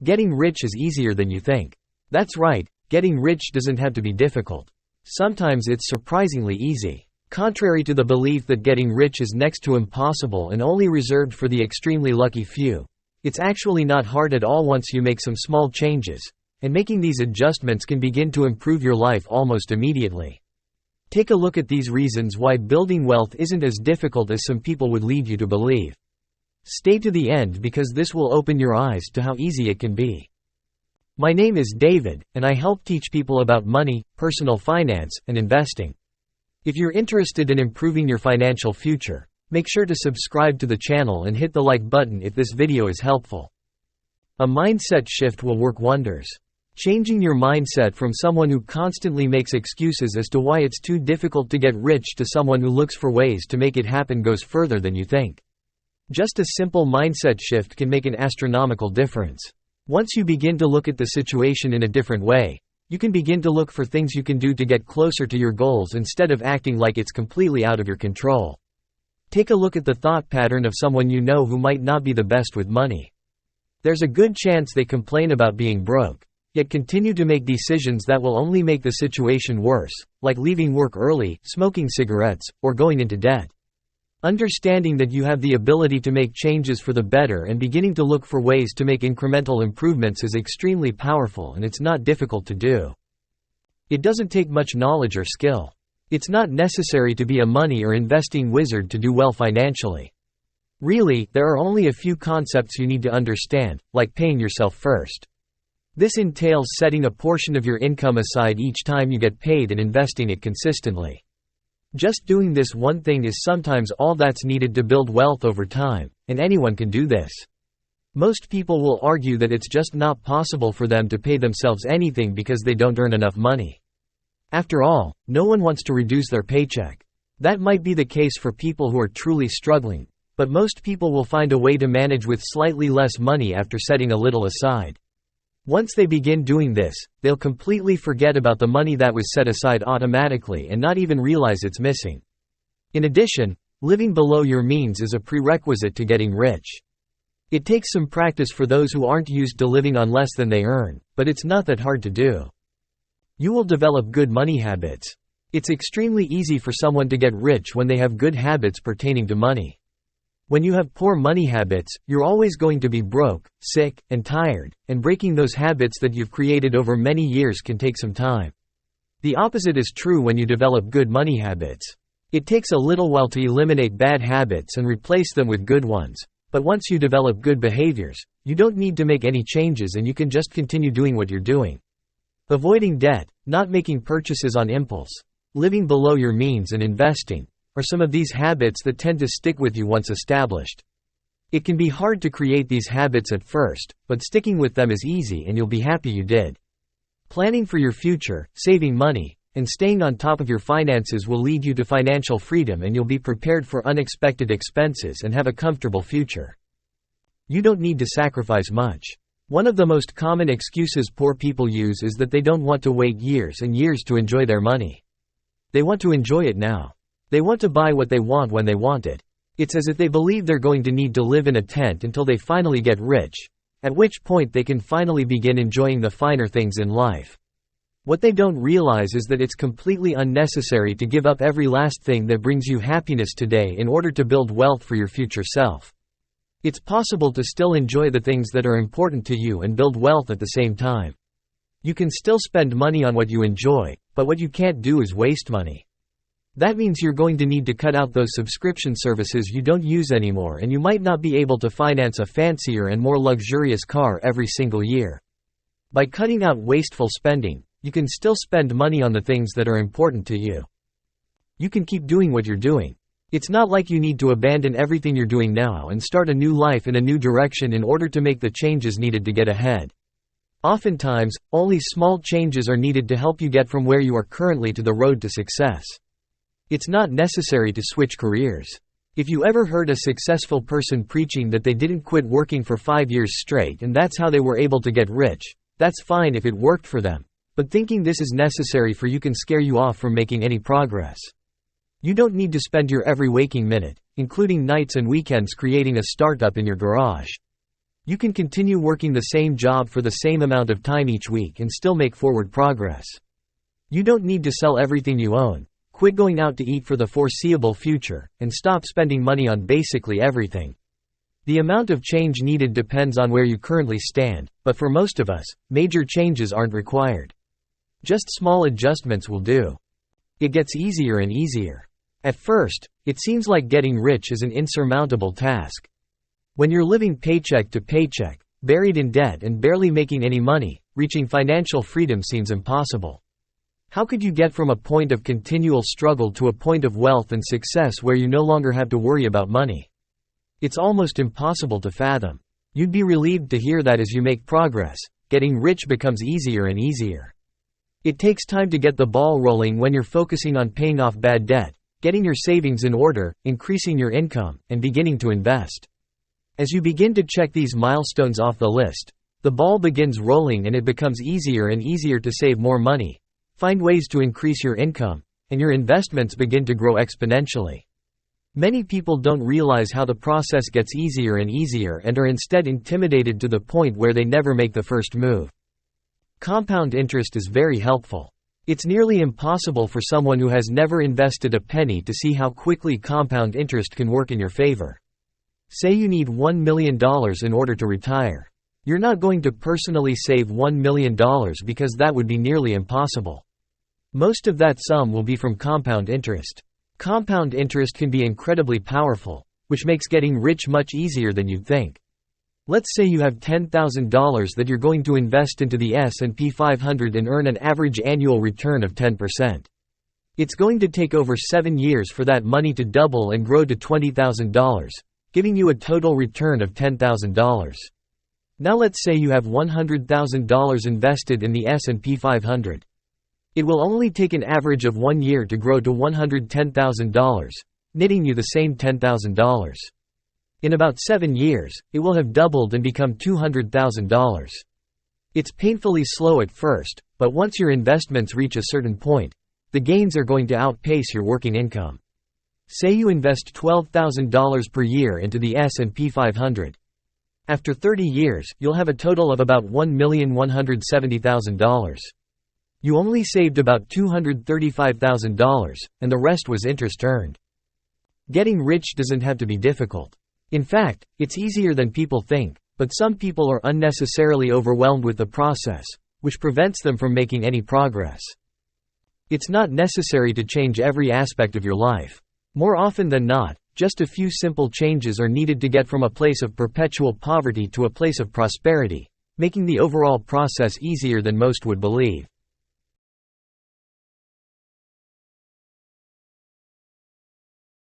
Getting rich is easier than you think. That's right, getting rich doesn't have to be difficult. Sometimes it's surprisingly easy. Contrary to the belief that getting rich is next to impossible and only reserved for the extremely lucky few, it's actually not hard at all once you make some small changes, and making these adjustments can begin to improve your life almost immediately. Take a look at these reasons why building wealth isn't as difficult as some people would lead you to believe. Stay to the end because this will open your eyes to how easy it can be. My name is David, and I help teach people about money, personal finance, and investing. If you're interested in improving your financial future, make sure to subscribe to the channel and hit the like button if this video is helpful. A mindset shift will work wonders. Changing your mindset from someone who constantly makes excuses as to why it's too difficult to get rich to someone who looks for ways to make it happen goes further than you think. Just a simple mindset shift can make an astronomical difference. Once you begin to look at the situation in a different way, you can begin to look for things you can do to get closer to your goals instead of acting like it's completely out of your control. Take a look at the thought pattern of someone you know who might not be the best with money. There's a good chance they complain about being broke, yet continue to make decisions that will only make the situation worse, like leaving work early, smoking cigarettes, or going into debt. Understanding that you have the ability to make changes for the better and beginning to look for ways to make incremental improvements is extremely powerful, and it's not difficult to do. It doesn't take much knowledge or skill. It's not necessary to be a money or investing wizard to do well financially. Really, there are only a few concepts you need to understand, like paying yourself first. This entails setting a portion of your income aside each time you get paid and investing it consistently. Just doing this one thing is sometimes all that's needed to build wealth over time, and anyone can do this. Most people will argue that it's just not possible for them to pay themselves anything because they don't earn enough money. After all, no one wants to reduce their paycheck. That might be the case for people who are truly struggling, but most people will find a way to manage with slightly less money after setting a little aside. Once they begin doing this, they'll completely forget about the money that was set aside automatically and not even realize it's missing. In addition, living below your means is a prerequisite to getting rich. It takes some practice for those who aren't used to living on less than they earn, but it's not that hard to do. You will develop good money habits. It's extremely easy for someone to get rich when they have good habits pertaining to money. When you have poor money habits, you're always going to be broke, sick, and tired, and breaking those habits that you've created over many years can take some time. The opposite is true when you develop good money habits. It takes a little while to eliminate bad habits and replace them with good ones, but once you develop good behaviors, you don't need to make any changes and you can just continue doing what you're doing. Avoiding debt, not making purchases on impulse, living below your means and investing are some of these habits that tend to stick with you once established. It can be hard to create these habits at first, but sticking with them is easy and you'll be happy you did. Planning for your future, saving money, and staying on top of your finances will lead you to financial freedom, and you'll be prepared for unexpected expenses and have a comfortable future. You don't need to sacrifice much. One of the most common excuses poor people use is that they don't want to wait years and years to enjoy their money. They want to enjoy it now. They want to buy what they want when they want it. It's as if they believe they're going to need to live in a tent until they finally get rich, at which point they can finally begin enjoying the finer things in life. What they don't realize is that it's completely unnecessary to give up every last thing that brings you happiness today in order to build wealth for your future self. It's possible to still enjoy the things that are important to you and build wealth at the same time. You can still spend money on what you enjoy, but what you can't do is waste money. That means you're going to need to cut out those subscription services you don't use anymore, and you might not be able to finance a fancier and more luxurious car every single year. By cutting out wasteful spending, you can still spend money on the things that are important to you. You can keep doing what you're doing. It's not like you need to abandon everything you're doing now and start a new life in a new direction in order to make the changes needed to get ahead. Oftentimes, only small changes are needed to help you get from where you are currently to the road to success. It's not necessary to switch careers. If you ever heard a successful person preaching that they didn't quit working for 5 years straight and that's how they were able to get rich, that's fine if it worked for them. But thinking this is necessary for you can scare you off from making any progress. You don't need to spend your every waking minute, including nights and weekends, creating a startup in your garage. You can continue working the same job for the same amount of time each week and still make forward progress. You don't need to sell everything you own, quit going out to eat for the foreseeable future, and stop spending money on basically everything. The amount of change needed depends on where you currently stand, but for most of us, major changes aren't required. Just small adjustments will do. It gets easier and easier. At first, it seems like getting rich is an insurmountable task. When you're living paycheck to paycheck, buried in debt and barely making any money, reaching financial freedom seems impossible. How could you get from a point of continual struggle to a point of wealth and success where you no longer have to worry about money? It's almost impossible to fathom. You'd be relieved to hear that as you make progress, getting rich becomes easier and easier. It takes time to get the ball rolling when you're focusing on paying off bad debt, getting your savings in order, increasing your income, and beginning to invest. As you begin to check these milestones off the list, the ball begins rolling and it becomes easier and easier to save more money, find ways to increase your income, and your investments begin to grow exponentially. Many people don't realize how the process gets easier and easier and are instead intimidated to the point where they never make the first move. Compound interest is very helpful. It's nearly impossible for someone who has never invested a penny to see how quickly compound interest can work in your favor. Say you need $1 million in order to retire. You're not going to personally save $1 million because that would be nearly impossible. Most of that sum will be from compound interest. Compound interest can be incredibly powerful, which makes getting rich much easier than you'd think. Let's say you have $10,000 that you're going to invest into the S&P 500 and earn an average annual return of 10%. It's going to take over 7 years for that money to double and grow to $20,000. Giving you a total return of $10,000. Now let's say you have $100,000 invested in the S&P 500. It will only take an average of 1 year to grow to $110,000, netting you the same $10,000. In about 7 years, it will have doubled and become $200,000. It's painfully slow at first, but once your investments reach a certain point, the gains are going to outpace your working income. Say you invest $12,000 per year into the S&P 500. After 30 years, you'll have a total of about $1,170,000. You only saved about $235,000, and the rest was interest earned. Getting rich doesn't have to be difficult. In fact, it's easier than people think, but some people are unnecessarily overwhelmed with the process, which prevents them from making any progress. It's not necessary to change every aspect of your life. More often than not, just a few simple changes are needed to get from a place of perpetual poverty to a place of prosperity, making the overall process easier than most would believe.